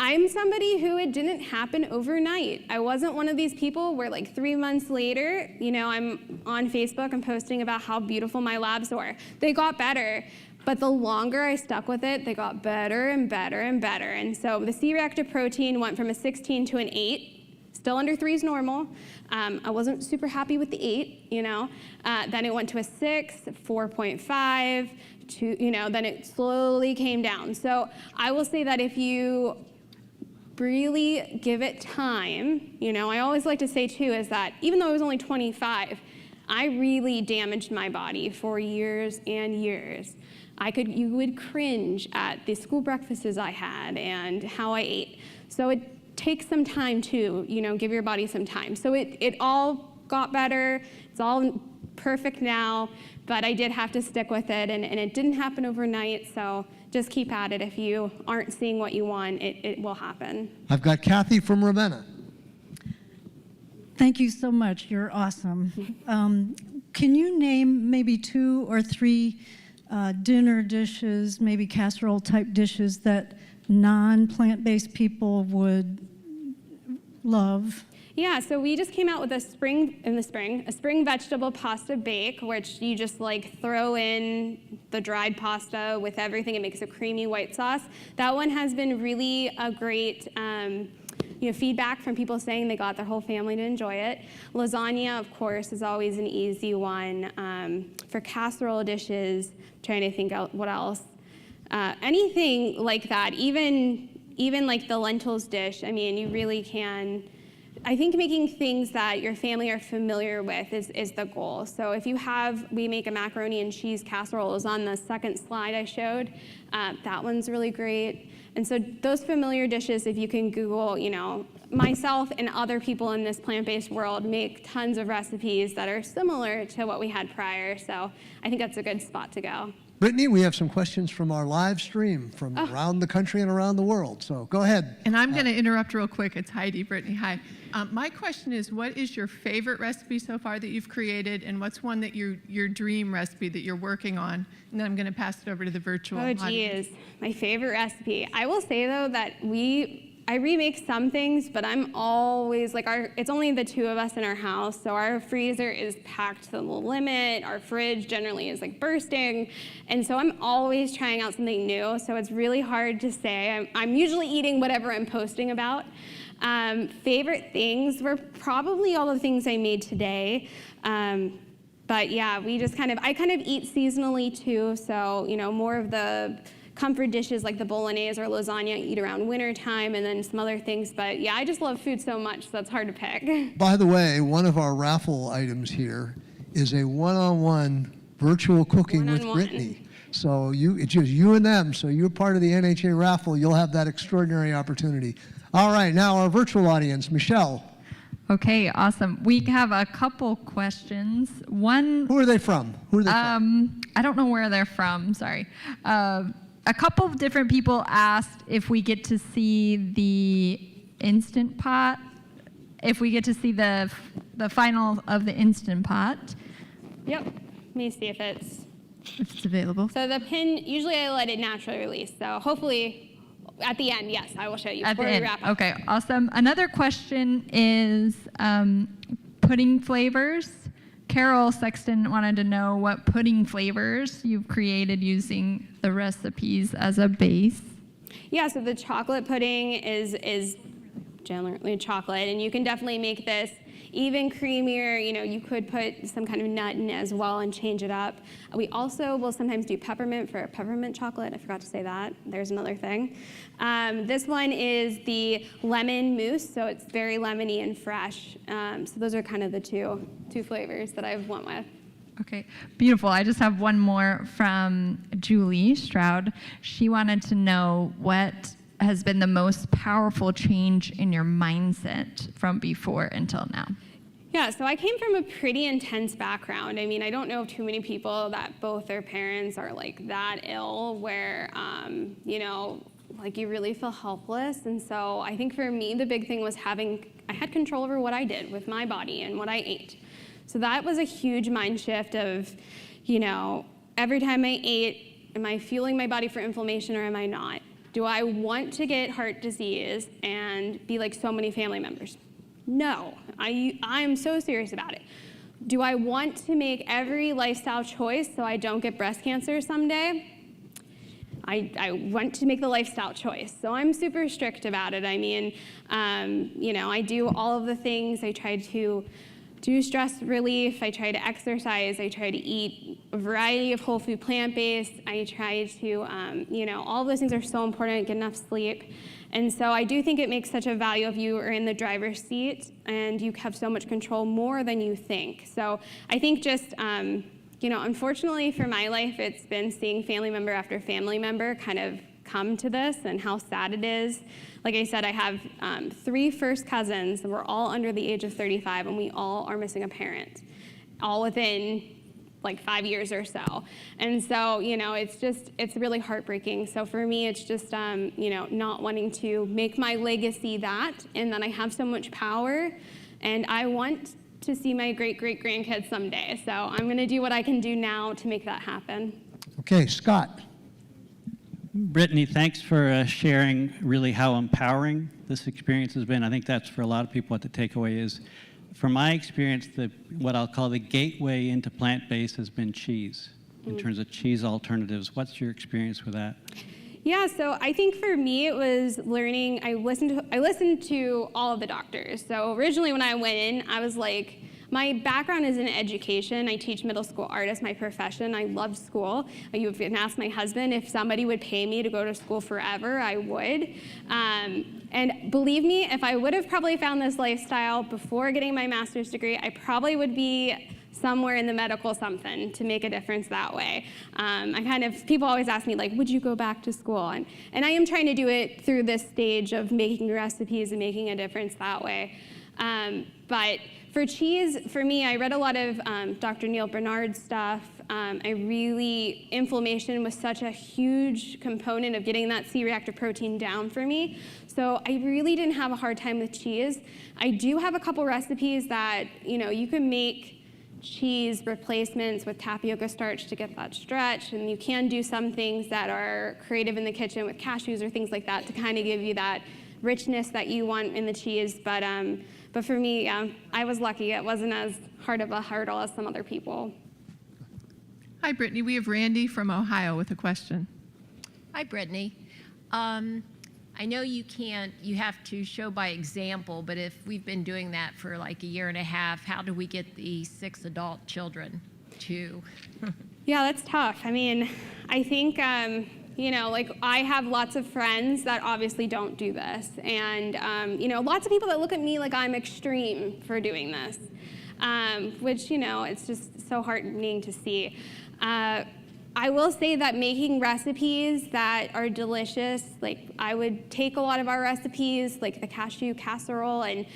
[SPEAKER 3] I'm somebody who it didn't happen overnight. I wasn't one of these people where 3 months later, I'm on Facebook and posting about how beautiful my labs were. They got better, but the longer I stuck with it, they got better and better and better. And so the C-reactive protein went from a 16 to an 8. Still under 3 is normal. I wasn't super happy with the 8, Then it went to a 6, 4.5, then it slowly came down. So I will say that if you really give it time, I always like to say too is that even though I was only 25, I really damaged my body for years and years. You would cringe at the school breakfasts I had and how I ate. So it takes some time to, give your body some time. So it all got better. It's all perfect now, but I did have to stick with it, and it didn't happen overnight, so just keep at it. If you aren't seeing what you want, it will happen.
[SPEAKER 4] I've got Kathy from Ravenna.
[SPEAKER 11] Thank you so much. You're awesome. Can you name maybe 2 or 3 dinner dishes, maybe casserole type dishes that non-plant-based people would love?
[SPEAKER 3] Yeah, so we just came out with a spring vegetable pasta bake, which you just like throw in the dried pasta with everything. It makes a creamy white sauce. That one has been really a great feedback from people saying they got their whole family to enjoy it. Lasagna, of course, is always an easy one. For casserole dishes, trying to think out what else. Anything like that, even like the lentils dish, I mean, you really can. I think making things that your family are familiar with is the goal. So if we make a macaroni and cheese casserole, it was on the second slide I showed. That one's really great. And so those familiar dishes, if you can Google, myself and other people in this plant-based world make tons of recipes that are similar to what we had prior. So I think that's a good spot to go.
[SPEAKER 4] Brittany, we have some questions from our live stream from around the country and around the world. So go ahead.
[SPEAKER 10] And I'm going to interrupt real quick. It's Heidi. Brittany, hi. My question is, what is your favorite recipe so far that you've created, and what's one that your dream recipe that you're working on? And then I'm going to pass it over to the virtual audience.
[SPEAKER 3] Geez, my favorite recipe. I will say though that I remake some things, but I'm always like it's only the two of us in our house, so our freezer is packed to the limit. Our fridge generally is like bursting, and so I'm always trying out something new. So it's really hard to say. I'm usually eating whatever I'm posting about. Favorite things were probably all the things I made today. But yeah, I kind of eat seasonally too. So more of the comfort dishes like the bolognese or lasagna I eat around winter time, and then some other things. But yeah, I just love food so much, so that's hard to pick.
[SPEAKER 4] By the way, one of our raffle items here is a one-on-one virtual cooking with Brittany. So it's just you and them. So you're part of the NHA raffle. You'll have that extraordinary opportunity. All right, now our virtual audience, Michelle.
[SPEAKER 12] Okay, awesome. We have a couple questions. One.
[SPEAKER 4] Who are they from?
[SPEAKER 12] I don't know where they're from. Sorry. A couple of different people asked if we get to see the Instant Pot, if we get to see the final of the Instant Pot.
[SPEAKER 3] Yep. Let me see if it's
[SPEAKER 12] available.
[SPEAKER 3] So the pin, usually I let it naturally release. So hopefully at the end, yes, I will show you.
[SPEAKER 12] At the end. Okay, awesome. Another question is pudding flavors. Carol Sexton wanted to know what pudding flavors you've created using the recipes as a base.
[SPEAKER 3] Yeah, so the chocolate pudding is generally chocolate, and you can definitely make this even creamier. You could put some kind of nut in as well and change it up. We also will sometimes do peppermint for peppermint chocolate. I forgot to say that. There's another thing. This one is the lemon mousse, so it's very lemony and fresh. So those are kind of the two flavors that I've went with.
[SPEAKER 12] Okay, beautiful. I just have one more from Julie Stroud. She wanted to know what has been the most powerful change in your mindset from before until now?
[SPEAKER 3] Yeah, so I came from a pretty intense background. I mean, I don't know of too many people that both their parents are like that ill where, like you really feel helpless. And so I think for me, the big thing was I had control over what I did with my body and what I ate. So that was a huge mind shift of, every time I ate, am I fueling my body for inflammation or am I not? Do I want to get heart disease and be like so many family members? No, I am so serious about it. Do I want to make every lifestyle choice so I don't get breast cancer someday? I want to make the lifestyle choice, so I'm super strict about it. I mean, I do all of the things. I try to do stress relief, I try to exercise, I try to eat a variety of whole food plant-based, I try to, all of those things are so important, get enough sleep. And so I do think it makes such a value if you are in the driver's seat and you have so much control more than you think. So I think just, unfortunately for my life, it's been seeing family member after family member kind of come to this and how sad it is. Like I said, I have 3 first cousins, and we're all under the age of 35, and we all are missing a parent, all within like 5 years or so. And so, it's really heartbreaking. So for me, it's just, not wanting to make my legacy that, and then I have so much power, and I want to see my great-great-grandkids someday. So I'm gonna do what I can do now to make that happen.
[SPEAKER 4] Okay, Scott.
[SPEAKER 13] Brittany, thanks for sharing really how empowering this experience has been. I think that's for a lot of people what the takeaway is. From my experience, what I'll call the gateway into plant-based has been cheese, in terms of cheese alternatives. What's your experience with that?
[SPEAKER 3] Yeah, so I think for me it was learning. I listened to all of the doctors. So originally when I went in, I was like, my background is in education. I teach middle school art as my profession. I loved school. You can ask my husband if somebody would pay me to go to school forever, I would. And believe me, if I would have probably found this lifestyle before getting my master's degree, I probably would be somewhere in the medical something to make a difference that way. People always ask me, like, would you go back to school? And I am trying to do it through this stage of making recipes and making a difference that way. But for cheese, for me, I read a lot of Dr. Neil Bernard's stuff. Inflammation was such a huge component of getting that C-reactive protein down for me. So I really didn't have a hard time with cheese. I do have a couple recipes that, you can make cheese replacements with tapioca starch to get that stretch, and you can do some things that are creative in the kitchen with cashews or things like that to kind of give you that richness that you want in the cheese. But for me, I was lucky. It wasn't as hard of a hurdle as some other people.
[SPEAKER 10] Hi, Brittany. We have Randy from Ohio with a question.
[SPEAKER 14] Hi, Brittany. I know you have to show by example, but if we've been doing that for like a year and a half, how do we get the 6 adult children to?
[SPEAKER 3] Yeah, that's tough. I mean, I think, I have lots of friends that obviously don't do this. And, lots of people that look at me like I'm extreme for doing this, which, it's just so heartening to see. I will say that making recipes that are delicious, like I would take a lot of our recipes, like the cashew casserole, and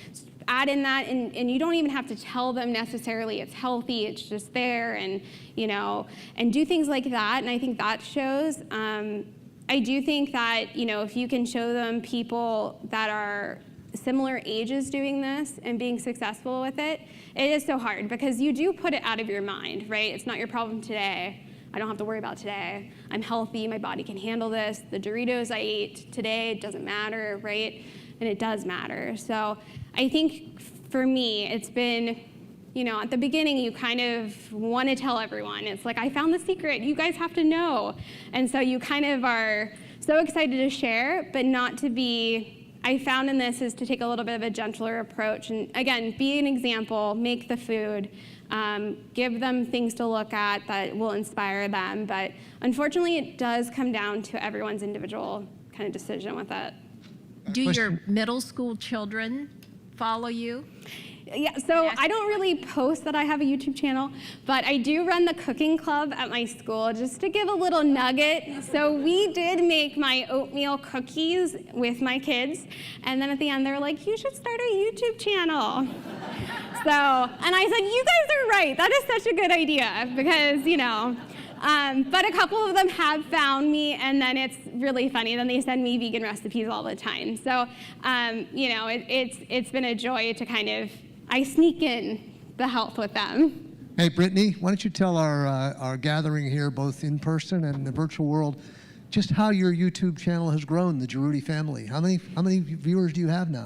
[SPEAKER 3] add in that, and you don't even have to tell them necessarily it's healthy, it's just there, and and do things like that, and I think that shows. I do think that, if you can show them people that are similar ages doing this and being successful with it, it is so hard because you do put it out of your mind, right? It's not your problem today. I don't have to worry about today. I'm healthy, my body can handle this. The Doritos I ate today, it doesn't matter, right? And it does matter. So I think for me, it's been, at the beginning, you kind of want to tell everyone. It's like, I found the secret, you guys have to know. And so you kind of are so excited to share, but not to be, I found in this is to take a little bit of a gentler approach. And again, be an example, make the food. Give them things to look at that will inspire them. But unfortunately, it does come down to everyone's individual kind of decision with it.
[SPEAKER 14] Do your middle school children follow you?
[SPEAKER 3] Yeah, so I don't really post that I have a YouTube channel, but I do run the cooking club at my school just to give a little nugget. So we did make my oatmeal cookies with my kids, and then at the end they're like, you should start a YouTube channel. So, and I said, you guys are right, that is such a good idea, because, but a couple of them have found me, and then it's really funny. Then they send me vegan recipes all the time. So, it's been a joy to kind of, I sneak in the health with them.
[SPEAKER 4] Hey, Brittany, why don't you tell our gathering here, both in person and in the virtual world, just how your YouTube channel has grown, the Jaroudi Family. How many viewers do you have now?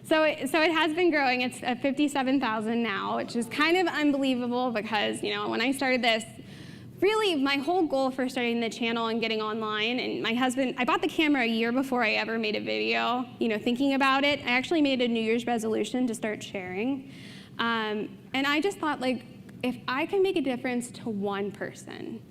[SPEAKER 3] So it has been growing. It's at 57,000 now, which is kind of unbelievable because, when I started this, really my whole goal for starting the channel and getting online, and my husband, I bought the camera a year before I ever made a video, thinking about it. I actually made a New Year's resolution to start sharing. And I just thought, like, if I can make a difference to one person,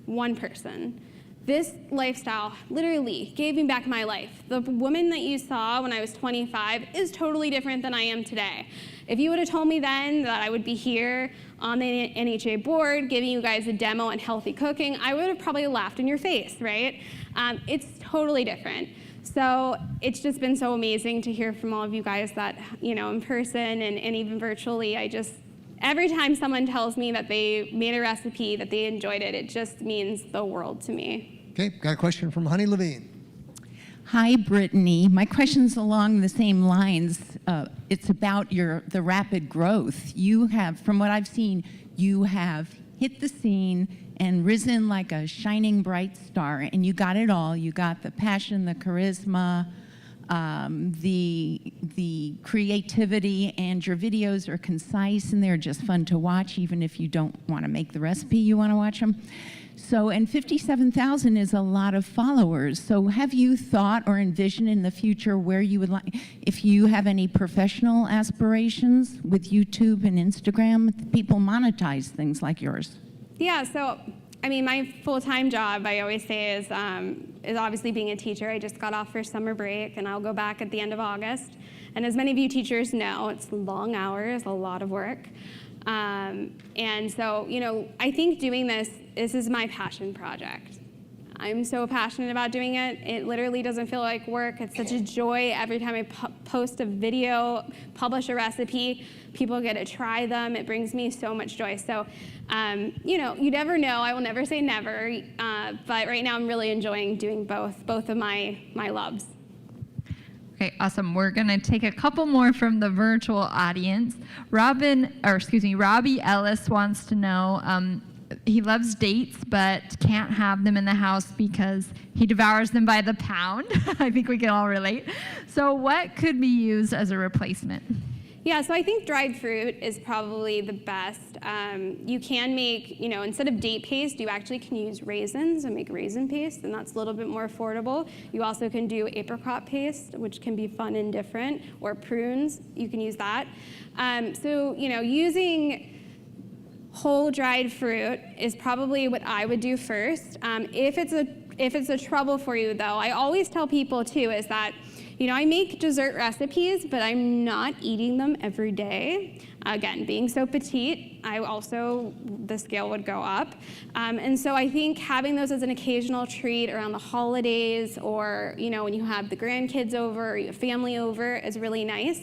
[SPEAKER 3] this lifestyle literally gave me back my life. The woman that you saw when I was 25 is totally different than I am today. If you would have told me then that I would be here on the NHA board giving you guys a demo on healthy cooking, I would have probably laughed in your face, right? It's totally different. So it's just been so amazing to hear from all of you guys that, in person and even virtually, every time someone tells me that they made a recipe, that they enjoyed it, it just means the world to me.
[SPEAKER 4] Okay, got a question from Honey Levine.
[SPEAKER 5] Hi, Brittany. My question's along the same lines. It's about the rapid growth. You have, from what I've seen, you have hit the scene and risen like a shining bright star. And you got it all. You got the passion, the charisma, the creativity, and your videos are concise and they're just fun to watch, even if you don't want to make the recipe, you want to watch them. So, and 57,000 is a lot of followers. So have you thought or envisioned in the future where you would like, if you have any professional aspirations with YouTube and Instagram, people monetize things like yours?
[SPEAKER 3] Yeah, so I mean, my full-time job, I always say, is obviously being a teacher. I just got off for summer break, and I'll go back at the end of August. And as many of you teachers know, it's long hours, a lot of work. And so, you know, I think doing this is my passion project. I'm so passionate about doing it. It literally doesn't feel like work. It's such a joy every time I post a video, publish a recipe, people get to try them. It brings me so much joy. So, you know, you never know. I will never say never. But right now I'm really enjoying doing both of my loves.
[SPEAKER 12] Okay, awesome. We're gonna take a couple more from the virtual audience. Robbie Ellis wants to know, he loves dates, but can't have them in the house because he devours them by the pound. I think we can all relate. So what could be used as a replacement?
[SPEAKER 3] Yeah, so I think dried fruit is probably the best. You can make, you know, instead of date paste, you actually can use raisins and make raisin paste, and that's a little bit more affordable. You also can do apricot paste, which can be fun and different, or prunes, you can use that. So, you know, using whole dried fruit is probably what I would do first. If it's a trouble for you, though, I always tell people too is that, you know, I make dessert recipes, but I'm not eating them every day. Again, being so petite, the scale would go up. And so I think having those as an occasional treat around the holidays, or, you know, when you have the grandkids over or your family over, is really nice.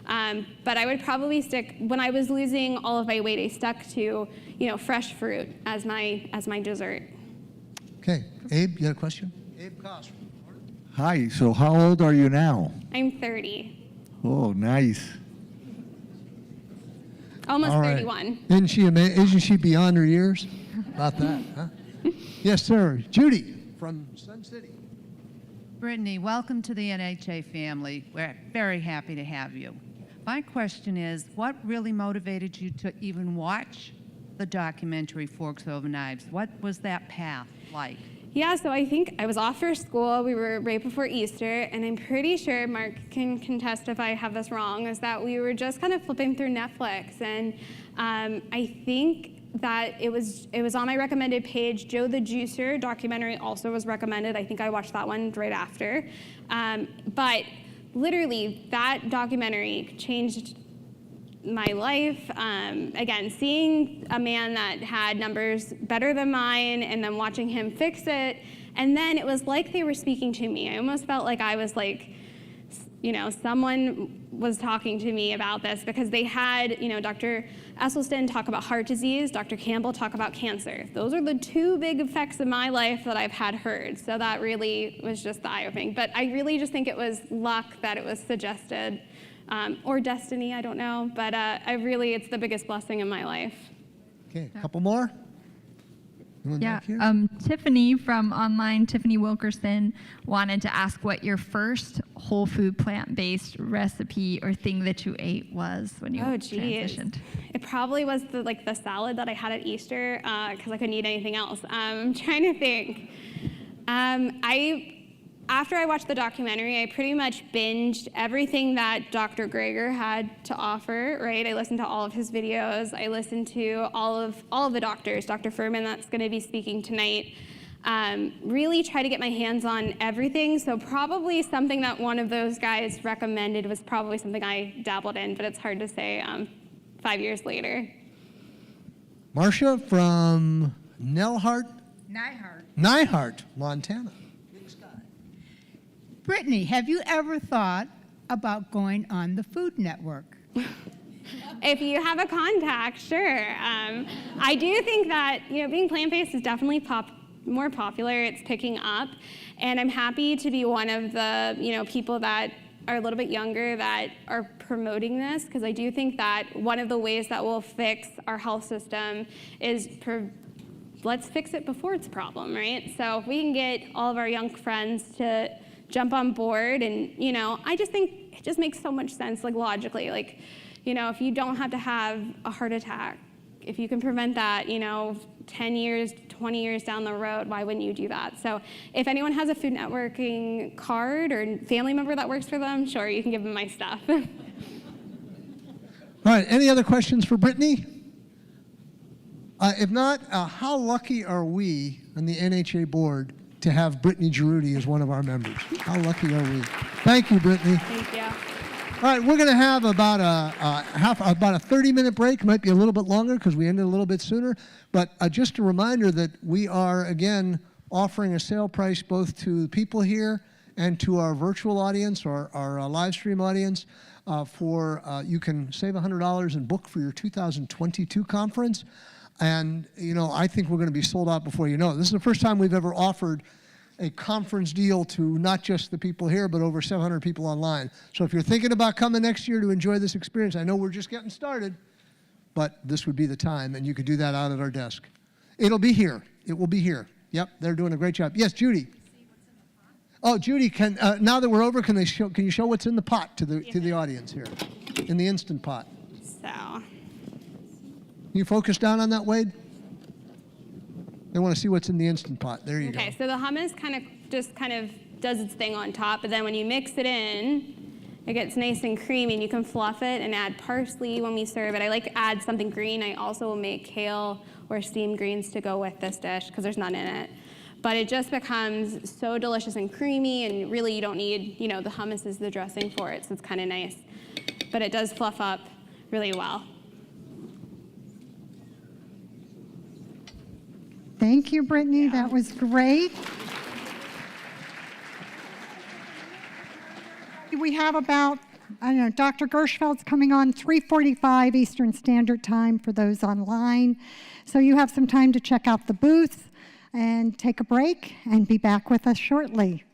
[SPEAKER 3] But I would probably stick, when I was losing all of my weight, I stuck to, you know, fresh fruit as my dessert.
[SPEAKER 4] Okay, Abe, you got a question? Abe Koss.
[SPEAKER 15] Hi, so how old are you now?
[SPEAKER 3] I'm 30.
[SPEAKER 15] Oh, nice.
[SPEAKER 3] Almost
[SPEAKER 4] All right.
[SPEAKER 3] 31.
[SPEAKER 4] Isn't she beyond her years? About that, huh? Yes, sir. Judy from Sun City.
[SPEAKER 16] Brittany, welcome to the NHA family. We're very happy to have you. My question is, what really motivated you to even watch the documentary Forks Over Knives? What was that path like?
[SPEAKER 3] Yeah, so I think I was off for school. We were right before Easter, and I'm pretty sure Mark can contest if I have this wrong, is that we were just kind of flipping through Netflix, and I think that it was on my recommended page. Joe the Juicer documentary also was recommended. I think I watched that one right after. But literally, that documentary changed my life. Again, seeing a man that had numbers better than mine and then watching him fix it, and then it was like they were speaking to me. I almost felt like I was like, you know, someone was talking to me about this, because they had, you know, Dr. Esselstyn talk about heart disease, Dr. Campbell talk about cancer. Those are the two big effects in my life that I've had heard. So that really was just the eye-opening. But I really just think it was luck that it was suggested. Or destiny, I don't know, but it's the biggest blessing in my life.
[SPEAKER 4] Okay, a couple more?
[SPEAKER 12] Yeah, Tiffany from online, Tiffany Wilkerson, wanted to ask what your first whole food plant-based recipe or thing that you ate was when you transitioned.
[SPEAKER 3] It probably was the salad that I had at Easter, because I couldn't eat anything else. I'm trying to think. After I watched the documentary, I pretty much binged everything that Dr. Greger had to offer, right? I listened to all of his videos. I listened to all of the doctors, Dr. Furman that's gonna be speaking tonight. Really try to get my hands on everything. So probably something that one of those guys recommended was probably something I dabbled in, but it's hard to say 5 years later.
[SPEAKER 4] Marcia from Nyhart, Montana.
[SPEAKER 6] Brittany, have you ever thought about going on the Food Network?
[SPEAKER 3] If you have a contact, sure. I do think that, you know, being plant-based is definitely more popular. It's picking up, and I'm happy to be one of the, you know, people that are a little bit younger that are promoting this, because I do think that one of the ways that will fix our health system is let's fix it before it's a problem, right? So if we can get all of our young friends to jump on board, and, you know, I just think it just makes so much sense, like logically, like, you know, if you don't have to have a heart attack, if you can prevent that, you know, 10 years, 20 years down the road, why wouldn't you do that? So if anyone has a Food Networking card or family member that works for them, sure, you can give them my stuff.
[SPEAKER 4] All right, any other questions for Brittany? If not, how lucky are we on the NHA board to have Brittany Jaroudi as one of our members? How lucky are we? Thank you, Brittany.
[SPEAKER 3] Thank you.
[SPEAKER 4] All right, we're going to have about a 30-minute break. It might be a little bit longer because we ended a little bit sooner. But just a reminder that we are, again, offering a sale price both to people here and to our virtual audience or our live stream audience you can save $100 and book for your 2022 conference. And, you know, I think we're going to be sold out before you know it. This is the first time we've ever offered a conference deal to not just the people here, but over 700 people online. So if you're thinking about coming next year to enjoy this experience, I know we're just getting started, but this would be the time, and you could do that out at our desk. It'll be here. It will be here. Yep, they're doing a great job. Yes, Judy. Oh, Judy, can now that we're over, can you show what's in the pot to the audience here, in the Instant Pot?
[SPEAKER 3] So.
[SPEAKER 4] Can you focus down on that, Wade? They want to see what's in the Instant Pot. There you go.
[SPEAKER 3] Okay, so the hummus kind of does its thing on top, but then when you mix it in, it gets nice and creamy, and you can fluff it and add parsley when we serve it. I like to add something green. I also will make kale or steamed greens to go with this dish because there's none in it. But it just becomes so delicious and creamy, and really you don't need, you know, the hummus is the dressing for it, so it's kind of nice. But it does fluff up really well.
[SPEAKER 2] Thank you, Brittany. That was great. We have about, I don't know, Dr. Gershfeld's coming on 3:45 Eastern Standard Time for those online. So you have some time to check out the booth and take a break and be back with us shortly.